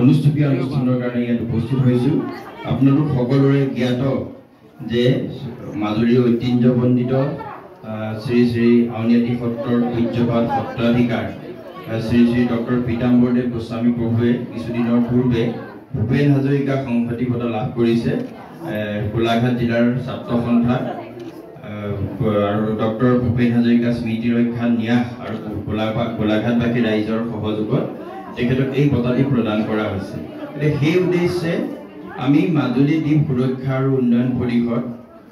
অনুষ্ঠিত অনুষ্ঠানৰ কাৰণে ইয়াত উপস্থিত হৈছোঁ। আপোনালোক সকলোৰে জ্ঞাত যে মাজুলীৰ ঐতিহ্যমণ্ডিত শ্ৰী শ্ৰী আউনীআটী সত্ৰৰ পূজ্যপাত সত্ৰাধিকাৰ শ্ৰী শ্ৰী ডক্টৰ পীতাম্বৰদেৱ গোস্বামী প্ৰভুৱে কিছুদিনৰ পূৰ্বে ভূপেন হাজৰিকা সংহতি বঁটা লাভ কৰিছে। গোলাঘাট জিলাৰ ছাত্ৰ সন্থা আৰু ডক্টৰ ভূপেন হাজৰিকা স্মৃতি ৰক্ষা ন্যাস আৰু গোলাঘাটবাসী ৰাইজৰ সহযোগত তেখেতক এই বঁটাটি প্ৰদান কৰা হৈছে। সেই উদ্দেশ্যে আমি মাজুলী দ্বীপ সুৰক্ষা আৰু উন্নয়ন পৰিষদ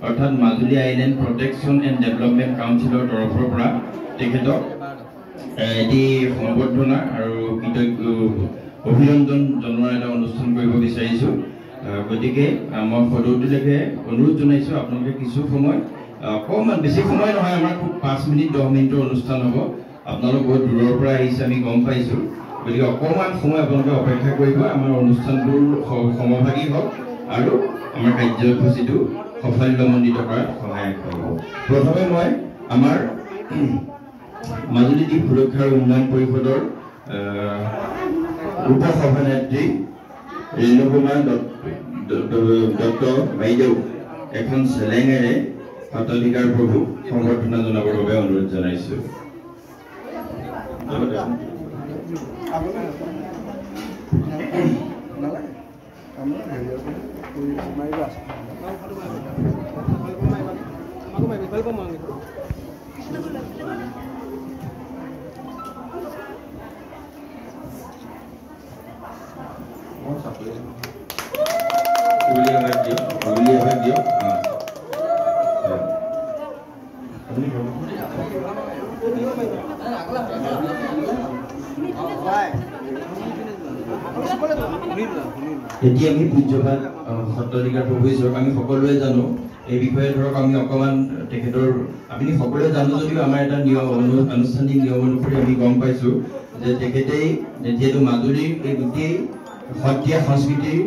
অৰ্থাৎ Majuli island protection and development কাউন্সিলৰ তৰফৰ পৰা তেখেতক এটি সম্বৰ্ধনা আৰু কৃতজ্ঞ অভিনন্দন জনোৱাৰ এটা অনুষ্ঠান কৰিব বিচাৰিছোঁ। গতিকে মই সদৌতিলৈকে অনুৰোধ জনাইছোঁ আপোনালোকে কিছু সময় অকণমান বেছি সময় নহয়, আমাৰ খুব 5 মিনিট 10 মিনিটৰ অনুষ্ঠান হ'ব। আপোনালোক বহুত দূৰৰ পৰা আহিছে আমি গম পাইছোঁ, গতিকে অকণমান সময় আপোনালোকে অপেক্ষা কৰিব, আমাৰ অনুষ্ঠানটোৰ সমভাগী হওক আৰু আমাৰ কাৰ্যসূচীটো সাফল্যমণ্ডিত কৰাত সহায়ক হ'ব। প্ৰথমে মই আমাৰ মাজুলী দ্বীপ সুৰক্ষা আৰু উন্নয়ন পৰিষদৰ উপসভানেত্ৰী ৰেণুকুমাৰ দত্ত বাইদেউ এখন চেলেঙেৰে সত্ৰাধিকাৰ প্ৰভু সম্বৰ্ধনা জনাবৰ বাবে অনুৰোধ জনাইছোঁ। এতিয়া আমি পূজ্যপাত সত্ৰাধিকাৰ প্ৰভু ঈশ্বৰক আমি সকলোৱে জানো। এই বিষয়ে ধৰক আমি অকণমান তেখেতৰ আপুনি সকলোৱে জানো যদিও আমাৰ এটা আনুষ্ঠানিক নিয়ম অনুসৰি আমি গম পাইছোঁ যে তেখেতেই যিহেতু মাজুলীৰ এই গোটেই সত্ৰীয়া সংস্কৃতিৰ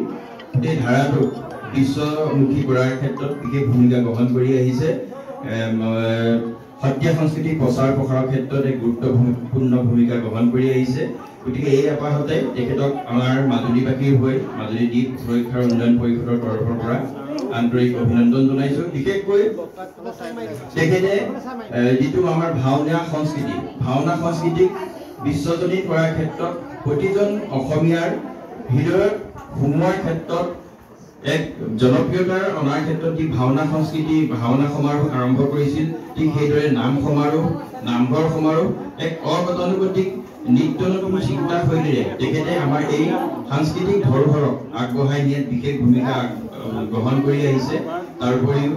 গোটেই ধাৰাটোক বিশ্বমুখী কৰাৰ ক্ষেত্ৰত বিশেষ ভূমিকা গ্ৰহণ কৰি আহিছে। সত্ৰীয়া সংস্কৃতি প্ৰচাৰ প্ৰসাৰৰ ক্ষেত্ৰত এক গুৰুত্বপূৰ্ণ ভূমিকা গ্ৰহণ কৰি আহিছে। গতিকে এই আপাহতে তেখেতক আমাৰ মাজুলীবাসীৰ হৈ মাজুলী দ্বীপ সুৰক্ষা আৰু উন্নয়ন পৰিষদৰ তৰফৰ পৰা আন্তৰিক অভিনন্দন জনাইছোঁ। বিশেষকৈ তেখেতে যিটো আমাৰ ভাওনা সংস্কৃতিক বিশ্বজনীন কৰাৰ ক্ষেত্ৰত প্ৰতিজন অসমীয়াৰ হৃদয়ত সোমোৱাৰ ক্ষেত্ৰত এক জনপ্ৰিয়তাৰ অনাৰ ক্ষেত্ৰত যি ভাওনা সংস্কৃতি ভাওনা সমাৰোহ আৰম্ভ কৰিছিল, ঠিক সেইদৰে নাম সমাৰোহ নামঘৰ সমাৰোহ এক অগতানুগতিক নিত্য-নতুন চিন্তাশৈলীৰে তেখেতে আমাৰ এই সাংস্কৃতিক ধৰোহৰক আগবঢ়াই নিয়াত বিশেষ ভূমিকা গ্ৰহণ কৰি আহিছে। তাৰোপৰিও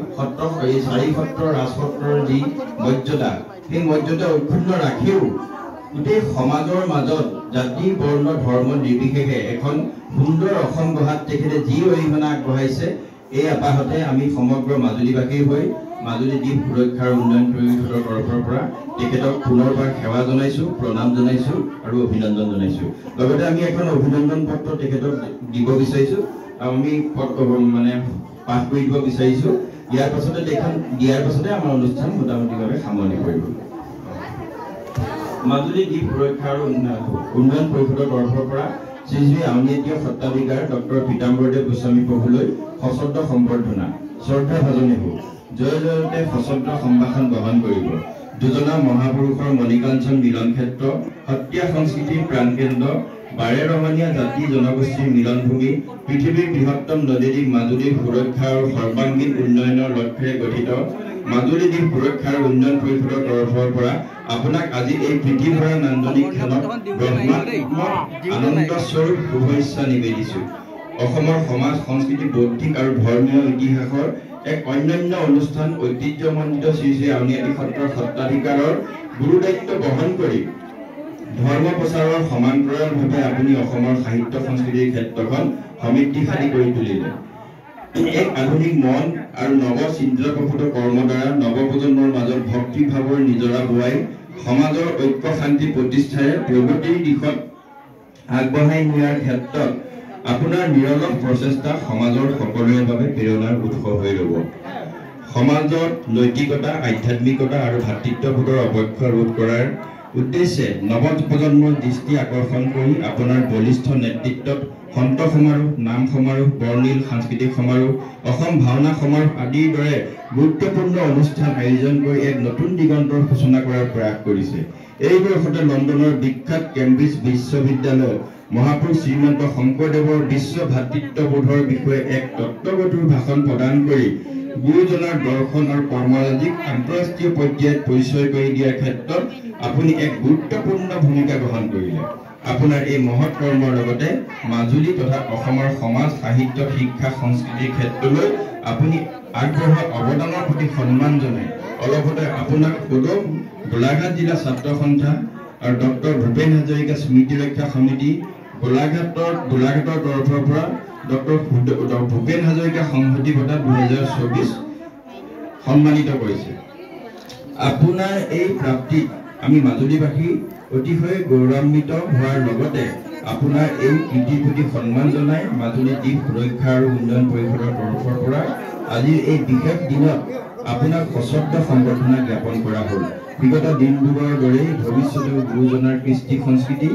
এই 4 সত্ৰ ৰাজসত্ৰৰ যি মৰ্যাদা, সেই মৰ্যাদা অক্ষুণ্ণ ৰাখিও গোটেই সমাজৰ মাজত জাতি বৰ্ণ ধৰ্ম নিৰ্বিশেষে এখন সুন্দৰ অসম গঢ়াত তেখেতে যি অৰিহণা আগবঢ়াইছে, এই আপাহতে আমি সমগ্ৰ মাজুলীবাসীৰ হৈ মাজুলী দ্বীপ সুৰক্ষা আৰু উন্নয়ন পৰিষদৰ তৰফৰ পৰা তেখেতক পুনৰবাৰ সেৱা জনাইছোঁ, প্ৰণাম জনাইছোঁ আৰু অভিনন্দন জনাইছোঁ। লগতে আমি এখন অভিনন্দন পত্ৰ তেখেতক দিব বিচাৰিছোঁ আৰু আমি মানে পাঠ কৰি দিব বিচাৰিছোঁ। ইয়াৰ পাছতে আমাৰ অনুষ্ঠান মোটামুটিভাৱে সামৰণি পৰিব। মাজুলী দ্বীপ সুৰক্ষা আৰু উন্নয়ন পৰিষদৰ তৰফৰ পৰা শ্ৰী শ্ৰী আউনীআটী সত্ৰাধিকাৰ ডক্টৰ পীতাম্বৰদেৱ গোস্বামী প্ৰভুলৈ সশ্ৰদ্ধ সম্বৰ্ধনা শ্ৰদ্ধা ভাজনী হওক। জয় জয়তে সশ্ৰদ্ধ সম্ভাষণ গ্ৰহণ কৰিব। দুজনা মহাপুৰুষৰ মণিকাঞ্চন মিলন ক্ষেত্ৰ, সত্ৰীয়া সংস্কৃতিৰ প্ৰাণকেন্দ্ৰ, 12 ৰহণীয়া জাতি জনগোষ্ঠীৰ মিলনভূমি, পৃথিৱীৰ বৃহত্তম নদীদ্বীপ মাজুলীৰ সুৰক্ষা আৰু সৰ্বাংগীন উন্নয়নৰ লক্ষ্যৰে গঠিত মাজুলী দ্বীপ সুৰক্ষা আৰু উন্নয়ন পৰিষদৰ তৰফৰ পৰা আপোনাক আজি এই প্ৰীতিভৰা নান্দনিক খেলত আনন্দস্বৰূপ শুভেচ্ছা নিবেদিছোঁ। অসমৰ সমাজ সংস্কৃতি বৌদ্ধিক আৰু ধৰ্মীয় ইতিহাসৰ এক অন্যান্য অনুষ্ঠান ঐতিহ্যমণ্ডিত শ্ৰী শ্ৰী আউনীআটী সত্ৰৰ সত্ৰাধিকাৰৰ গুৰু দায়িত্ব বহন কৰি ধৰ্ম প্ৰচাৰৰ সমান্তৰালভাৱে আপুনি অসমৰ সাহিত্য সংস্কৃতিৰ ক্ষেত্ৰখন সমৃদ্ধিশালী কৰি তুলিলে। এক আধুনিক মন আৰু নৱ চিন্তাপ্ৰসূত কৰ্ম দ্বাৰা নৱপ্ৰজন্মৰ মাজত ভক্তিভাৱৰ নিজৰা বোৱাই সমাজৰ ঐক্য শান্তি প্ৰতিষ্ঠাৰে প্ৰগতিৰ দিশত আগবঢ়াই নিয়াৰ ক্ষেত্ৰত আপোনাৰ নিৰলস প্ৰচেষ্টা সমাজৰ সকলোৰে বাবে প্ৰেৰণাৰ উৎস হৈ ৰ'ব। সমাজত নৈতিকতা, আধ্যাত্মিকতা আৰু ভাতৃত্ববোধৰ অৱক্ষয় ৰোধ কৰাৰ উদ্দেশ্যে নৱপ্ৰজন্মৰ দৃষ্টি আকৰ্ষণ কৰি আপোনাৰ বলিষ্ঠ নেতৃত্বত সন্ত সমাৰোহ, নাম সমাৰোহ, বৰ্ণিল সাংস্কৃতিক সমাৰোহ, অসম ভাওনা সমাৰোহ আদিৰ দৰে গুৰুত্বপূৰ্ণ অনুষ্ঠান আয়োজন কৰি এক নতুন দিগন্তৰ সূচনা কৰাৰ প্ৰয়াস কৰিছে। এই বৰ্ষতে লণ্ডনৰ বিখ্যাত কেম্ব্ৰিজ বিশ্ববিদ্যালয়ত মহাপুৰুষ শ্ৰীমন্ত শংকৰদেৱৰ বিশ্ব ভাতৃত্ববোধৰ বিষয়ে এক তত্ত্বগধুৰ ভাষণ প্ৰদান কৰি গুৰুজনাৰ দৰ্শন আৰু কৰ্মৰাজিক আন্তঃৰাষ্ট্ৰীয় পৰ্যায়ত পৰিচয় কৰি দিয়াৰ ক্ষেত্ৰত আপুনি এক গুৰুত্বপূৰ্ণ ভূমিকা গ্ৰহণ কৰিলে। আপোনাৰ এই মহৎ কৰ্মৰ লগতে মাজুলী তথা অসমৰ সমাজ, সাহিত্য, শিক্ষা, সংস্কৃতিৰ ক্ষেত্ৰলৈ আপুনি আগবঢ়োৱা অৱদানৰ প্ৰতি সন্মান জনাই অলপতে আপোনাক সদৌ গোলাঘাট জিলা ছাত্ৰ সন্থা আৰু ডক্টৰ ভূপেন হাজৰিকা স্মৃতি ৰক্ষা সমিতি গোলাঘাটৰ তৰফৰ পৰা ডক্টৰ ভূপেন হাজৰিকা সংহতি বঁটা 2024 সন্মানিত কৰিছে। আপোনাৰ এই প্ৰাপ্তিত আমি মাজুলীবাসী অতিশয় গৌৰৱান্বিত হোৱাৰ লগতে আপোনাৰ এই কৃতিৰ প্ৰতি সন্মান জনাই মাজুলী দ্বীপ সুৰক্ষা আৰু উন্নয়ন পৰিষদৰ তৰফৰ পৰা আজিৰ এই বিশেষ দিনত আপোনাক সশ্ৰদ্ধ সম্বৰ্ধনা জ্ঞাপন কৰা হ'ল। বিগত দিনবোৰৰ দৰেই ভৱিষ্যতেও গুৰুজনাৰ কৃষ্টি সংস্কৃতি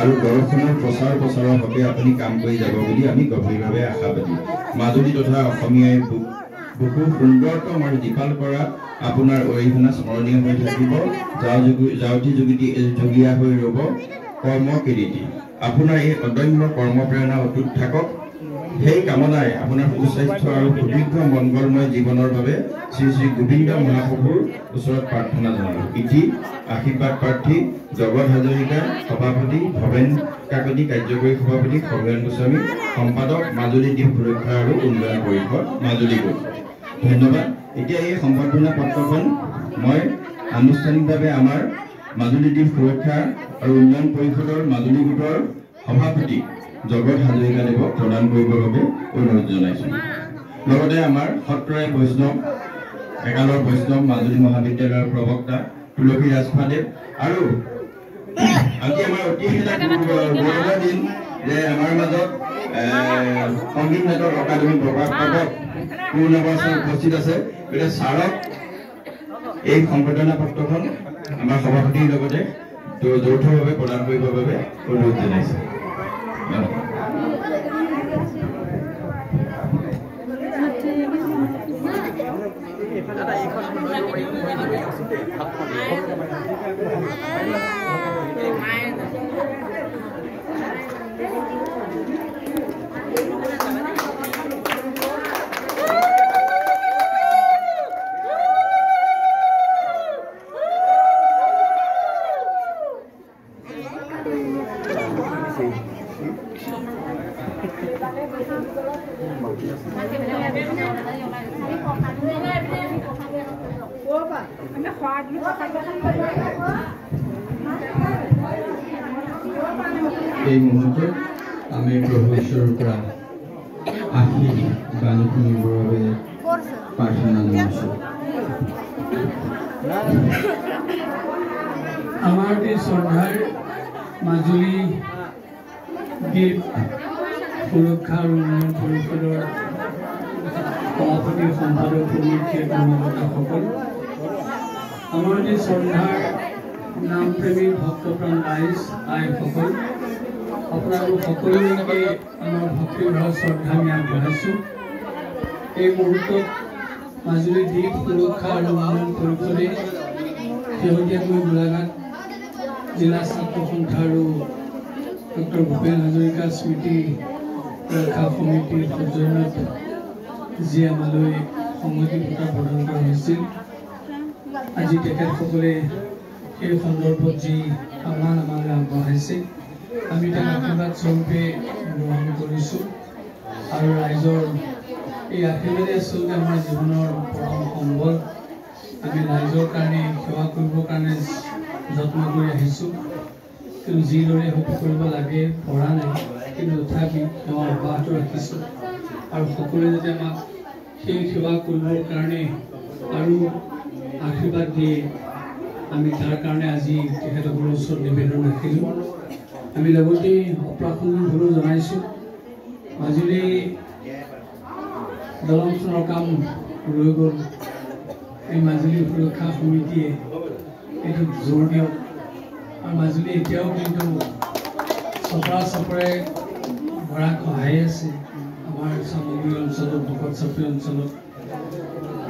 আৰু দৰ্শনৰ প্ৰচাৰৰ হকে আপুনি কাম কৰি যাব বুলি আমি গভীৰভাৱে আশাবাদী। মাজুলী তথা অসমীয়াই বহু সুন্দৰতম আৰু দীপাল কৰা আপোনাৰ অৰিহণা স্মৰণীয় হৈ থাকিব, যাওঁতি যোগীয়া হৈ ৰ'ব কৰ্মকীৰ্তি। আপোনাৰ এই অদম্য কৰ্মপ্ৰেৰণা অটুট থাকক, সেই কামনাই আপোনাৰ সুস্বাস্থ্য আৰু সুদীৰ্ঘ মংগলময় জীৱনৰ বাবে শ্ৰী শ্ৰী গোবিন্দ মহাপ্ৰভুৰ ওচৰত প্ৰাৰ্থনা জনালোঁ। ইতি আশীৰ্বাদ প্ৰাৰ্থী জগত হাজৰিকা, সভাপতি ভৱেন কাকতি, কাৰ্যকৰী সভাপতি খগেন গোস্বামী, সম্পাদক মাজুলী দ্বীপ সুৰক্ষা আৰু উন্নয়ন পৰিষদ মাজুলী গোট। ধন্যবাদ। এতিয়া এই সম্বৰ্ধনা পত্ৰখন মই আনুষ্ঠানিকভাৱে আমাৰ মাজুলী দ্বীপ সুৰক্ষা আৰু উন্নয়ন পৰিষদৰ মাজুলী গোটৰ সভাপতি জগত হাজৰিকাদেৱক প্ৰদান কৰিবৰ বাবে অনুৰোধ জনাইছোঁ। লগতে আমাৰ সত্ৰৰে বৈষ্ণৱ একালৰ বৈষ্ণৱ মাজুলী মহাবিদ্যালয়ৰ প্ৰবক্তা তুলসী ৰাজভাদেৱ আৰু আজি আমাৰ অতি এটা গৌৰৱৰ দিন যে আমাৰ মাজত সংগীত নাটক অকাডেমী প্ৰকাশক পূৰ্ণবাস উপস্থিত আছে। গতিকে ছাৰক এই সম্বৰ্ধনা পত্ৰখন আমাৰ সভাপতিৰ লগতে যৌথভাৱে প্ৰদান কৰিবৰ বাবে অনুৰোধ জনাইছে। এই মুহূৰ্তে আমি প্ৰভু ঈশ্বৰৰ পৰা আশীষ বাণী শুনিবৰ বাবে প্ৰাৰ্থনা জনাইছোঁ। আমাৰ এই শ্ৰদ্ধাৰ মাজুলী দ্বীপ সুৰক্ষা আৰু উন্নয়ন পৰিষদৰ সভাপতি, সম্পাদক, সমিতি কৰ্মকৰ্তাসকল, আমাৰ এই শ্ৰদ্ধাৰ নামপ্ৰেমী ভক্তপ্ৰাণ ৰাইজ, আইসকল, আপোনালোক সকলোকে আমাৰ ভক্তিভাৱ শ্ৰদ্ধা আমি আগবঢ়াইছোঁ। এই মুহূৰ্তত মাজুলী দ্বীপ সুৰক্ষা আৰু উন্নয়ন পৰিষদে শেহতীয়াকৈ গোলাঘাট জিলা ছাত্ৰ সন্থা আৰু ডক্টৰ ভূপেন হাজৰিকা স্মৃতি ৰক্ষা সমিতিৰ সৌজন্যত যি আমালৈ সংহতি বঁটা প্ৰদান কৰা হৈছিল, আজি তেখেতসকলে এই সন্দৰ্ভত যি সন্মান আমালৈ আগবঢ়াইছে, আমি তাক আশীৰ্বাদ স্বৰূপে গ্ৰহণ কৰিছোঁ। আৰু ৰাইজৰ এই আশীৰ্বাদে আচলতে আমাৰ জীৱনৰ প্ৰথম সম্বল। আমি ৰাইজৰ কাৰণে সেৱা কৰিবৰ কাৰণে যত্ন কৰি আহিছোঁ, কিন্তু যিদৰে হয়তো কৰিব লাগে পৰা নাই, কিন্তু তথাপি সেৱা অব্যাহত ৰাখিছোঁ। আৰু সকলোৱে যাতে আমাক সেই সেৱা কৰিবৰ কাৰণে আৰু আশীৰ্বাদ দিয়ে, আমি তাৰ কাৰণে আজি তেখেতসকলৰ ওচৰত নিবেদন ৰাখিলোঁ। আমি লগতে অপ্ৰাসংগিকভাৱেও জনাইছোঁ, মাজুলী দলংখনৰ কাম ৰৈ গ'ল, এই মাজুলী সুৰক্ষা সমিতিয়ে এইটোত জোৰ দিয়ক। আৰু মাজুলী এতিয়াও কিন্তু চপৰে গৰা খহাই আছে আমাৰ সামগ্ৰী অঞ্চলত ভকত চাপৰি অঞ্চলত।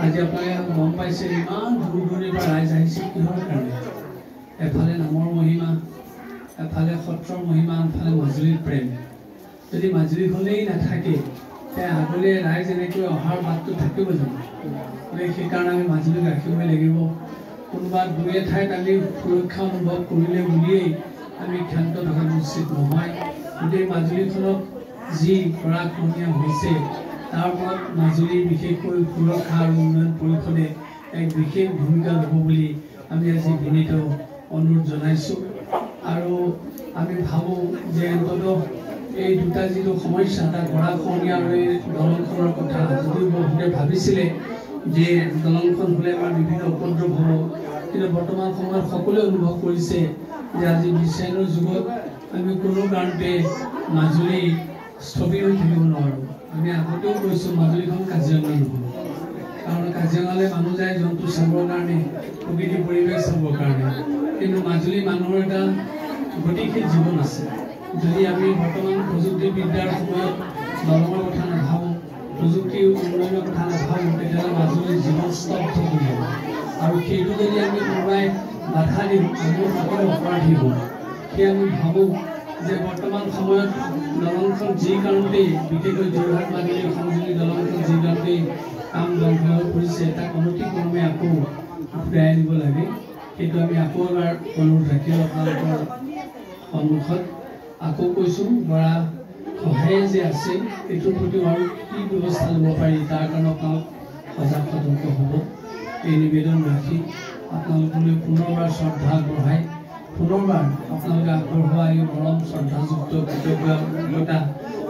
আজি আপোনালোকে গম পাইছে ইমান দূৰ দূৰণিৰ পৰা ৰাইজ আহিছে কিহৰ কাৰণে? এফালে নামৰ মহিমা, এফালে সত্ৰৰ মহিমা, এফালে মাজুলীৰ প্ৰেম। যদি মাজুলীখনেই নাথাকে তে আগলৈ ৰাইজ এনেকৈ অহাৰ বাটটো থাকিব জানো? গতিকে সেইকাৰণে আমি মাজুলীক ৰাখিবই লাগিব। কোনোবা দুই এঠাইত আমি সুৰক্ষা অনুভৱ কৰিলে বুলিয়েই আমি ক্ষান্ত থকা উচিত নহয়। গতিকে মাজুলীখনত যি গৰাখহনীয়া হৈছে তাৰ ওপৰত মাজুলী বিশেষকৈ সুৰক্ষা আৰু উন্নয়ন পৰিষদে এক বিশেষ ভূমিকা ল'ব বুলি আমি আজি বিনীত অনুৰোধ জনাইছোঁ। আৰু আমি ভাবোঁ যে অন্ততঃ এই দুটা যিটো সমস্যা এটা গৰাখহনীয়া আৰু এই দলংখনৰ কথা যদিও বহুতে ভাবিছিলে যে দলংখন হ'লে আমাৰ বিভিন্ন উপদ্ৰৱ হ'ব, কিন্তু বৰ্তমান সময়ত সকলোৱে অনুভৱ কৰিছে যে আজি বিশ্বায়নৰ যুগত আমি কোনো কাৰণতে মাজুলী স্থবিৰ হৈ থাকিব নোৱাৰোঁ। আমি আগতেও কৈছোঁ মাজুলীখন কাজিৰঙা নহয়, কাৰণ কাজিৰঙালৈ মানুহ যায় জন্তু চাবৰ কাৰণে, প্ৰকৃতি পৰিৱেশ চাবৰ কাৰণে, কিন্তু মাজুলী মানুহৰ এটা গতিশীল জীৱন আছে। যদি আমি বৰ্তমান প্ৰযুক্তিবিদ্যাৰ সময়ত দলঙৰ কথা নাভাবোঁ, প্ৰযুক্তিৰ উন্নয়নৰ কথা নাভাবোঁ, তেতিয়াহ'লে মাজুলীৰ জীৱন স্তব্ধ হৈ যাব। আৰু সেইটো যদি আমি কোনোবাই বাধা দিওঁ আমি সকলো অপৰাধী হওঁ। সেয়ে আমি ভাবোঁ যে বৰ্তমান সময়ত দলংখন যি কাৰণতেই বিশেষকৈ যোৰহাট মাজুলী সংযোগী দলংখন যি কাৰণতেই কাম বন্ধ হৈ পৰিছে তাক অনতিক্ৰমে আকৌ ঘূৰাই আনিব লাগে। সেইটো আমি আকৌ এবাৰ অনুৰোধ ৰাখিলোঁ আপোনালোকৰ সন্মুখত। আকৌ কৈছোঁ গৰা খহাই যে আছে এইটোৰ প্ৰতি আৰু কি ব্যৱস্থা ল'ব পাৰি তাৰ কাৰণে আপোনালোক সজাগ সতৰ্ক হ'ব। এই নিবেদন ৰাখি আপোনালোকলৈ পুনৰবাৰ শ্ৰদ্ধা আগবঢ়াই পুনৰবাৰ আপোনালোকে আগবঢ়োৱা এই মৰম শ্ৰদ্ধাযুক্ত কৃতজ্ঞতা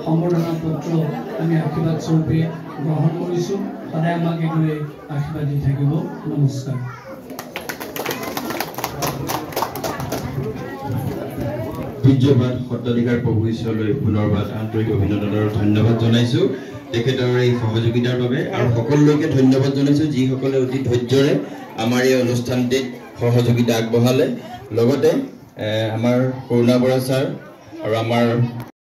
সম্বৰ্ধনা পত্ৰ আমি আশীৰ্বাদ স্বৰূপে গ্ৰহণ কৰিছোঁ। সদায় আমাক এইদৰে আশীৰ্বাদ দি থাকিব। নমস্কাৰ। পূজ্যপাঠ সত্ৰাধিকাৰ প্ৰভু ঈশ্বৰলৈ পুনৰবাৰ আন্তৰিক অভিনন্দন আৰু ধন্যবাদ জনাইছোঁ তেখেতৰ এই সহযোগিতাৰ বাবে, আৰু সকলোলৈকে ধন্যবাদ জনাইছোঁ যিসকলে অতি ধৈৰ্যৰে আমাৰ এই অনুষ্ঠানটিত সহযোগিতা আগবঢ়ালে। লগতে আমাৰ কৰুণা বৰা ছাৰ আৰু আমাৰ